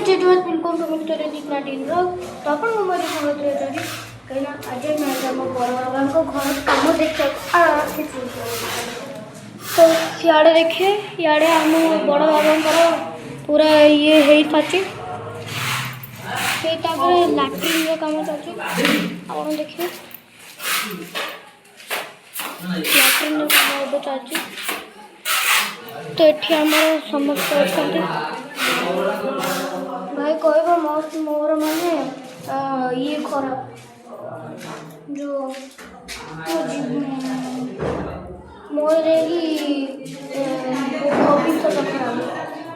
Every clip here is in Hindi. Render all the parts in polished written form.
जेजोत बिल्कुल कमेंट करे दिखना दिन रो तो अपन हमारे संगत रे जरी कहना आज मैं हम बड़ बाबा को घर काम देख के तो सियाड़े देखे इे आम बड़ बाबा पूरा ये है था लैट्रिन काम चलती आप देखिए लैट्रिन काम चलती तो ये आम समस्त अच्छा भाई कह मोर माने ये खराब जो मोर भविष्य खराब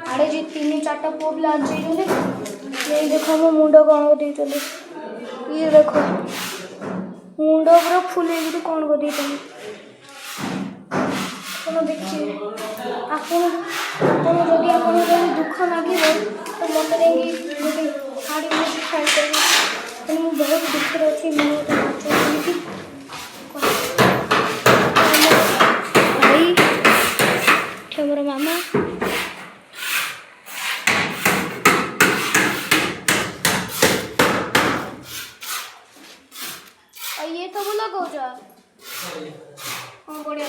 आड़े जी 3-4टा पुआ पिला ये देखो मो मुंड कौन कर ये देखो मुंड पूरा फुले कौन कर देखिए आपड़ जदि आप दुख लगे तो मत गोटे शाड़ी खाई बहुत दुख अच्छी भाई मोर मामा ये सब लगा हाँ बढ़िया